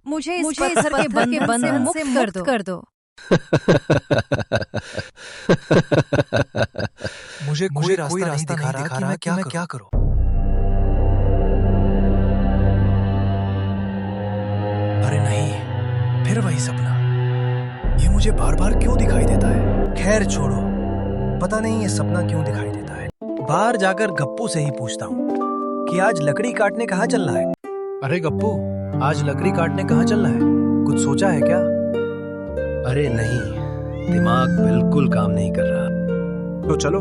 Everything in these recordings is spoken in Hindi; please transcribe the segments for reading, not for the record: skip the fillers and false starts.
मुझे इस पत्थर के बंधन से मुक्त कर दो। मुझे कोई रास्ता नहीं दिखा रहा कि मैं क्या करूं। अरे नहीं, फिर वही सपना। ये मुझे बार बार क्यों दिखाई देता है? खैर छोड़ो, पता नहीं ये सपना क्यों दिखाई देता है। बाहर जाकर गप्पू से ही पूछता हूँ कि आज लकड़ी काटने कहाँ चलना है। अरे गप्पू, आज लकड़ी काटने कहाँ चलना है? कुछ सोचा है क्या? अरे नहीं, दिमाग बिल्कुल काम नहीं कर रहा। तो चलो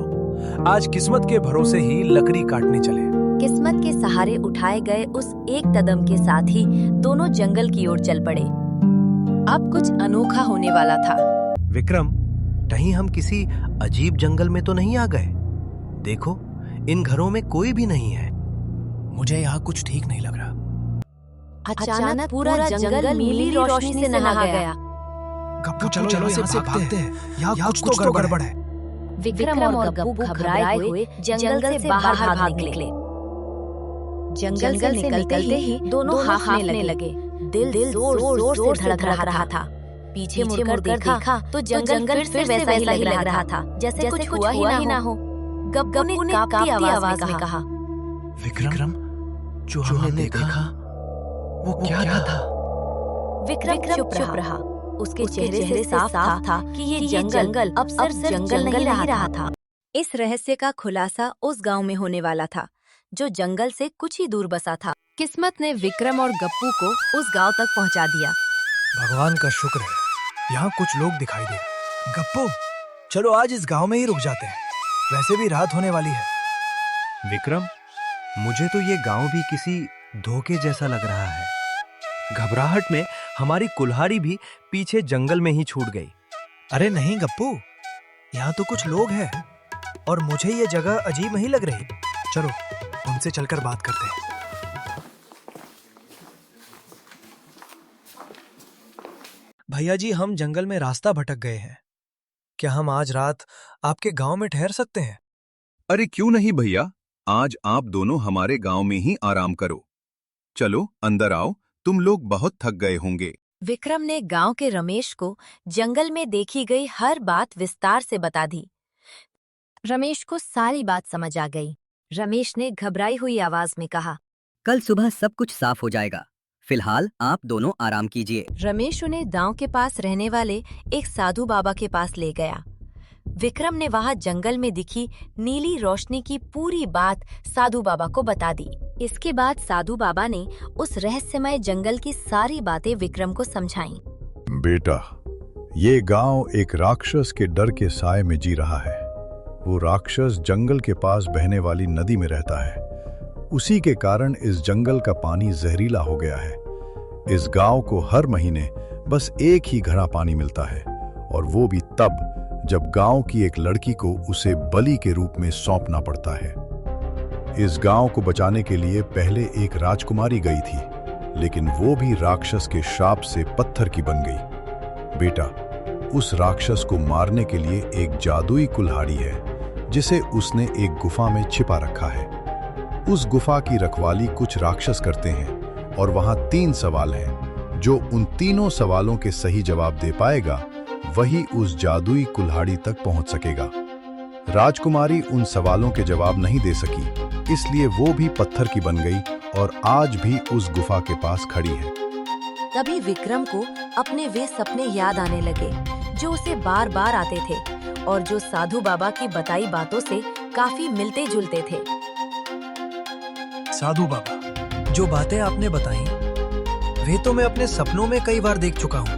आज किस्मत के भरोसे ही लकड़ी काटने चले। किस्मत के सहारे उठाए गए उस एक कदम के साथ ही दोनों जंगल की ओर चल पड़े। अब कुछ अनोखा होने वाला था। विक्रम, कहीं हम किसी अजीब जंगल में तो नहीं आ गए? देखो, इन घरों में कोई भी नहीं है। मुझे यहाँ कुछ ठीक नहीं लग रहा। अचानक पूरा जंगल नीली रोशनी से नहा गया। गप्पू चलो यहाँ से भागते हैं। यहाँ कुछ तो गड़बड़ है। विक्रम और गप्पू घबराए हुए जंगल से बाहर भाग निकले। जंगल से निकलते ही दोनों हांफने लगे। दिल जोर से धड़क रहा था। पीछे मुड़कर देखा तो जंगल फिर से वैसा ही लग रहा था जैसे कुछ हुआ ही ना हो। गप्पू ने कांपती आवाज में कहा, विक्रम, जो हमने देखा वो क्या था? विक्रम चुप रहा। उसके चेहरे से साफ था कि ये जंगल अब सिर्फ जंगल नहीं रहा था। इस रहस्य का खुलासा उस गांव में होने वाला था जो जंगल से कुछ ही दूर बसा था। किस्मत ने विक्रम और गप्पू को उस गांव तक पहुंचा दिया। भगवान का शुक्र है, यहाँ कुछ लोग दिखाई दे। गप्पू, चलो आज इस गांव में ही रुक जाते हैं, वैसे भी रात होने वाली है। विक्रम, मुझे तो ये गांव भी किसी धोखे जैसा लग रहा है। घबराहट में हमारी कुल्हाड़ी भी पीछे जंगल में ही छूट गई। अरे नहीं गप्पू, यहाँ तो कुछ लोग हैं और मुझे ये जगह अजीब नहीं लग रही। चलो उनसे चलकर बात करते हैं। भैया जी, हम जंगल में रास्ता भटक गए हैं। क्या हम आज रात आपके गांव में ठहर सकते हैं? अरे क्यों नहीं भैया, आज आप दोनों हमारे गांव में ही आराम करो। चलो अंदर आओ, तुम लोग बहुत थक गए होंगे। विक्रम ने गांव के रमेश को जंगल में देखी गई हर बात विस्तार से बता दी। रमेश को सारी बात समझ आ गई। रमेश ने घबराई हुई आवाज में कहा, कल सुबह सब कुछ साफ हो जाएगा। फिलहाल आप दोनों आराम कीजिए। रमेश उन्हें गांव के पास रहने वाले एक साधु बाबा के पास ले गया। विक्रम ने वहां जंगल में दिखी नीली रोशनी की पूरी बात साधु बाबा को बता दी। इसके बाद साधु बाबा ने उस रहस्यमय जंगल की सारी बातें विक्रम को समझाईं। बेटा, ये गांव एक राक्षस के डर के साए में जी रहा है। वो राक्षस जंगल के पास बहने वाली नदी में रहता है। उसी के कारण इस जंगल का पानी जहरीला हो गया है। इस गांव को हर महीने बस एक ही घड़ा पानी मिलता है, और वो भी तब जब गांव की एक लड़की को उसे बलि के रूप में सौंपना पड़ता है। इस गांव को बचाने के लिए पहले एक राजकुमारी गई थी, लेकिन वो भी राक्षस के श्राप से पत्थर की बन गई। बेटा, उस राक्षस को मारने के लिए एक जादुई कुल्हाड़ी है जिसे उसने एक गुफा में छिपा रखा है। उस गुफा की रखवाली कुछ राक्षस करते हैं और वहां 3 सवाल हैं। जो उन तीनों सवालों के सही जवाब दे पाएगा वही उस जादुई कुल्हाड़ी तक पहुंच सकेगा। राजकुमारी उन सवालों के जवाब नहीं दे सकी, इसलिए वो भी पत्थर की बन गई और आज भी उस गुफा के पास खड़ी है। तभी विक्रम को अपने वे सपने याद आने लगे जो उसे बार बार आते थे और जो साधु बाबा की बताई बातों से काफी मिलते जुलते थे। साधु बाबा, जो बातें आपने बताई वे तो मैं अपने सपनों में कई बार देख चुका हूँ,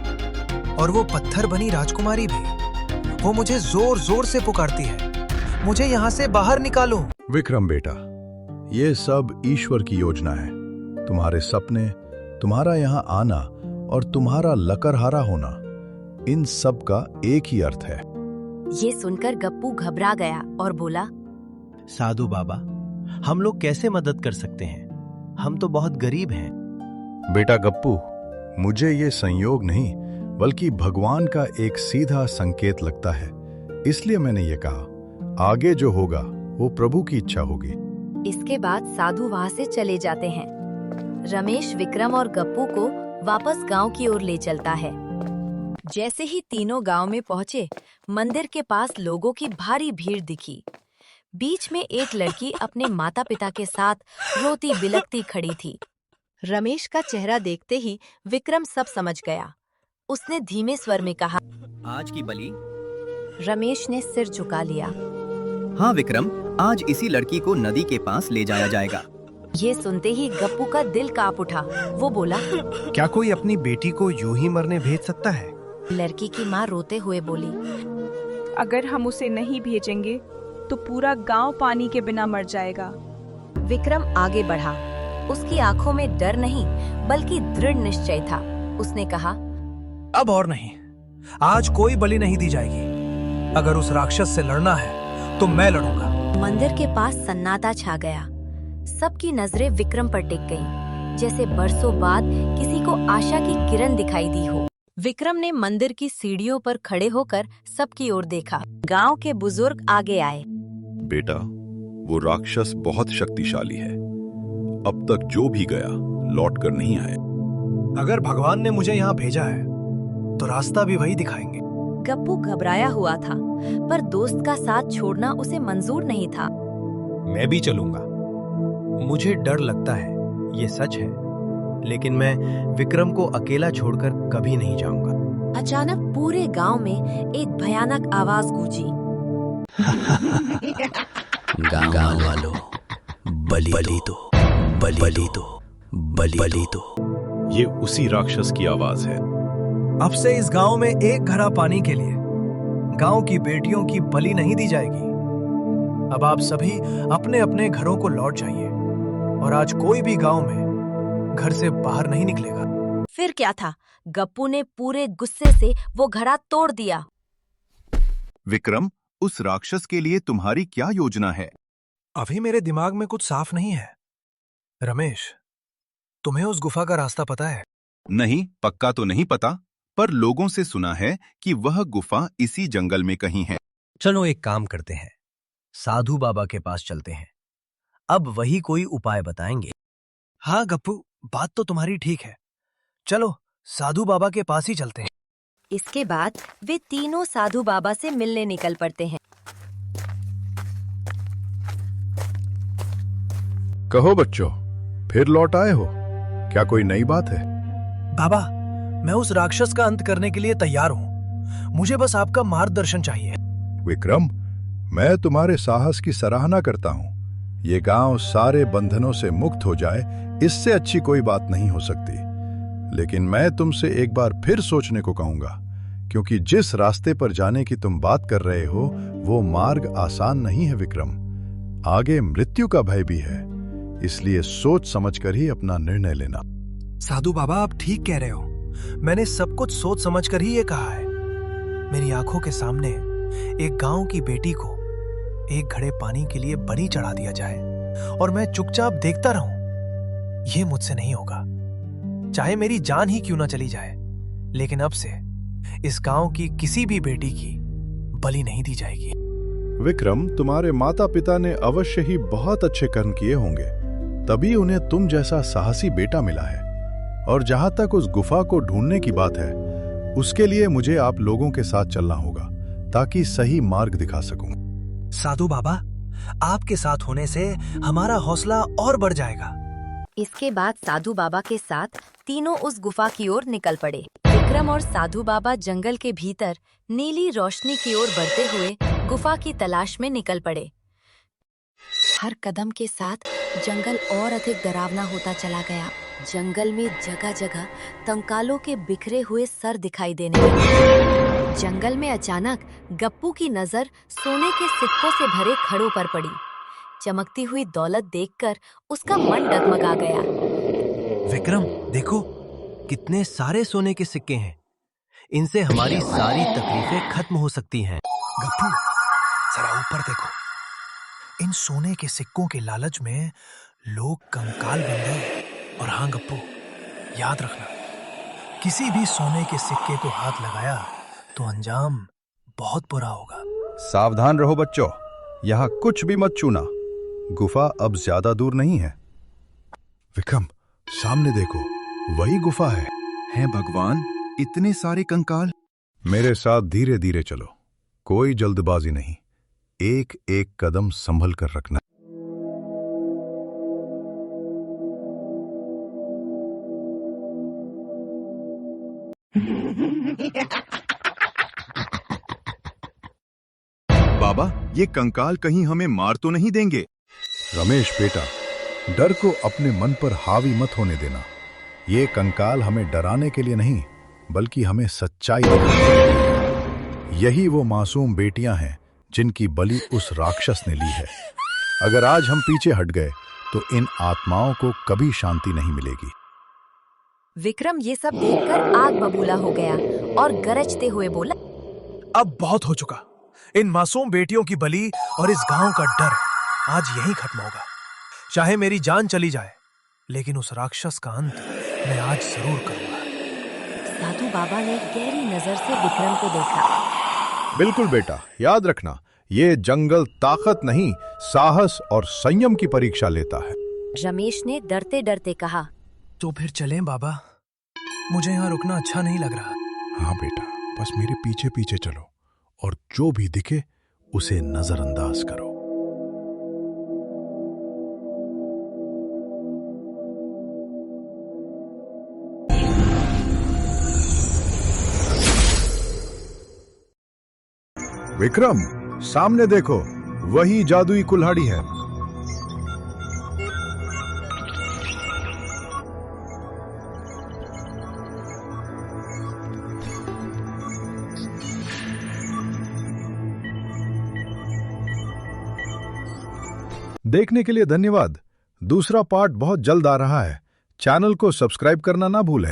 और वो पत्थर बनी राजकुमारी भी, वो मुझे जोर जोर से पुकारती है, मुझे यहाँ से बाहर निकालो। विक्रम बेटा, ये सब ईश्वर की योजना है। तुम्हारे सपने, तुम्हारा यहाँ आना और तुम्हारा लकड़हारा होना, इन सब का एक ही अर्थ है। ये सुनकर गप्पू घबरा गया और बोला, साधु बाबा, हम लोग कैसे मदद कर सकते हैं? हम तो बहुत गरीब हैं। बेटा गप्पू, मुझे ये संयोग नहीं बल्कि भगवान का एक सीधा संकेत लगता है, इसलिए मैंने ये कहा। आगे जो होगा वो प्रभु की इच्छा होगी। इसके बाद साधु वहां से चले जाते हैं। रमेश विक्रम और गप्पू को वापस गांव की ओर ले चलता है। जैसे ही तीनों गांव में पहुंचे, मंदिर के पास लोगों की भारी भीड़ दिखी। बीच में एक लड़की अपने माता पिता के साथ रोती बिलखती खड़ी थी। रमेश का चेहरा देखते ही विक्रम सब समझ गया। उसने धीमे स्वर में कहा, आज की बलि। रमेश ने सिर झुका लिया। हाँ विक्रम, आज इसी लड़की को नदी के पास ले जाया जाएगा। ये सुनते ही गप्पू का दिल कांप उठा। वो बोला, क्या कोई अपनी बेटी को यूं ही मरने भेज सकता है? लड़की की माँ रोते हुए बोली, अगर हम उसे नहीं भेजेंगे तो पूरा गांव पानी के बिना मर जाएगा। विक्रम आगे बढ़ा। उसकी आंखों में डर नहीं बल्कि दृढ़ निश्चय था। उसने कहा, अब और नहीं, आज कोई बलि नहीं दी जाएगी। अगर उस राक्षस से लड़ना है तो मैं लड़ूंगा। मंदिर के पास सन्नाटा छा गया। सबकी नजरें विक्रम पर टिक गईं, जैसे बरसों बाद किसी को आशा की किरण दिखाई दी हो। विक्रम ने मंदिर की सीढ़ियों पर खड़े होकर सबकी ओर देखा। गांव के बुजुर्ग आगे आए। बेटा, वो राक्षस बहुत शक्तिशाली है। अब तक जो भी गया लौट कर नहीं आए। अगर भगवान ने मुझे यहाँ भेजा है तो रास्ता भी वही दिखाएंगे। गप्पू घबराया हुआ था, पर दोस्त का साथ छोड़ना उसे मंजूर नहीं था। मैं भी चलूंगा। मुझे डर लगता है, ये सच है, लेकिन मैं विक्रम को अकेला छोड़कर कभी नहीं जाऊंगा। अचानक पूरे गांव में एक भयानक आवाज गूंजी। गांव वालों, बलि दो। ये उसी राक्षस की आवाज है। अब से इस गांव में एक घड़ा पानी के लिए गांव की बेटियों की बलि नहीं दी जाएगी। अब आप सभी अपने अपने घरों को लौट जाइए और आज कोई भी गांव में घर से बाहर नहीं निकलेगा। फिर क्या था, गप्पू ने पूरे गुस्से से वो घड़ा तोड़ दिया। विक्रम, उस राक्षस के लिए तुम्हारी क्या योजना है? अभी मेरे दिमाग में कुछ साफ नहीं है। रमेश, तुम्हें उस गुफा का रास्ता पता है? नहीं, पक्का तो नहीं पता, पर लोगों से सुना है कि वह गुफा इसी जंगल में कहीं है। चलो एक काम करते हैं, साधु बाबा के पास चलते हैं। अब वही कोई उपाय बताएंगे। हाँ गप्पू, बात तो तुम्हारी ठीक है। चलो साधु बाबा के पास ही चलते हैं। इसके बाद वे तीनों साधु बाबा से मिलने निकल पड़ते हैं। कहो बच्चों, फिर लौट आए हो? क्या कोई नई बात है? बाबा, मैं उस राक्षस का अंत करने के लिए तैयार हूँ। मुझे बस आपका मार्गदर्शन चाहिए। विक्रम, मैं तुम्हारे साहस की सराहना करता हूँ। ये गांव सारे बंधनों से मुक्त हो जाए, इससे अच्छी कोई बात नहीं हो सकती। लेकिन मैं तुमसे एक बार फिर सोचने को कहूंगा, क्योंकि जिस रास्ते पर जाने की तुम बात कर रहे हो वो मार्ग आसान नहीं है विक्रम। आगे मृत्यु का भय भी है, इसलिए सोच समझकर ही अपना निर्णय लेना। साधु बाबा, आप ठीक कह रहे हो। मैंने सब कुछ सोच समझकर ही ये कहा है। मेरी आंखों के सामने एक गांव की बेटी को एक घड़े पानी के लिए बलि चढ़ा दिया जाए और मैं चुपचाप देखता रहूं, ये मुझसे नहीं होगा। चाहे मेरी जान ही क्यों ना चली जाए, लेकिन अब से इस गांव की किसी भी बेटी की बलि नहीं दी जाएगी। विक्रम, तुम्हारे माता पिता ने अवश्य ही बहुत अच्छे कर्म किए होंगे, तभी उन्हें तुम जैसा साहसी बेटा मिला है। और जहां तक उस गुफा को ढूंढने की बात है, उसके लिए मुझे आप लोगों के साथ चलना होगा ताकि सही मार्ग दिखा सकूं। साधु बाबा, आपके साथ होने से हमारा हौसला और बढ़ जाएगा। इसके बाद साधु बाबा के साथ तीनों उस गुफा की ओर निकल पड़े। विक्रम और साधु बाबा जंगल के भीतर नीली रोशनी की ओर बढ़ते हुए गुफा की तलाश में निकल पड़े। हर कदम के साथ जंगल और अधिक डरावना होता चला गया। जंगल में जगह जगह कंकालों के बिखरे हुए सर दिखाई देने लगे। जंगल में अचानक गप्पू की नजर सोने के सिक्कों से भरे खड़ों पर पड़ी। चमकती हुई दौलत देखकर उसका मन डगमगा गया। विक्रम, देखो कितने सारे सोने के सिक्के हैं। इनसे हमारी सारी तकलीफें खत्म हो सकती हैं। गप्पू, जरा ऊपर देखो। इन सोने के सिक्कों के लालच में लोग कंकाल बन गए। और हाँ गप्पू, याद रखना, किसी भी सोने के सिक्के को हाथ लगाया तो अंजाम बहुत बुरा होगा। सावधान रहो बच्चों, यहाँ कुछ भी मत छूना। गुफा अब ज्यादा दूर नहीं है। विक्रम, सामने देखो, वही गुफा है। हैं भगवान, इतने सारे कंकाल। मेरे साथ धीरे धीरे चलो, कोई जल्दबाजी नहीं, एक एक कदम संभल कर रखना। बाबा, ये कंकाल कहीं हमें मार तो नहीं देंगे? रमेश बेटा, डर को अपने मन पर हावी मत होने देना। ये कंकाल हमें डराने के लिए नहीं, बल्कि हमें सच्चाई दिखाने के लिए। यही वो मासूम बेटियां हैं जिनकी बलि उस राक्षस ने ली है। अगर आज हम पीछे हट गए तो इन आत्माओं को कभी शांति नहीं मिलेगी। विक्रम ये सब देखकर आग बबूला हो गया और गरजते हुए बोला, अब बहुत हो चुका। इन मासूम बेटियों की बलि और इस गांव का डर आज यहीं खत्म होगा। चाहे मेरी जान चली जाए, लेकिन उस राक्षस का अंत मैं आज जरूर करूंगा। साधु बाबा ने गहरी नजर से विक्रम को देखा। बिल्कुल बेटा, याद रखना, ये जंगल ताकत नहीं, साहस और संयम की परीक्षा लेता है। रमेश ने डरते डरते कहा, तो फिर चलें बाबा, मुझे यहाँ रुकना अच्छा नहीं लग रहा। हाँ बेटा, बस मेरे पीछे पीछे चलो और जो भी दिखे उसे नजरअंदाज करो। विक्रम, सामने देखो, वही जादुई कुल्हाड़ी है। देखने के लिए धन्यवाद। दूसरा पार्ट बहुत जल्द आ रहा है। चैनल को सब्सक्राइब करना ना भूलें।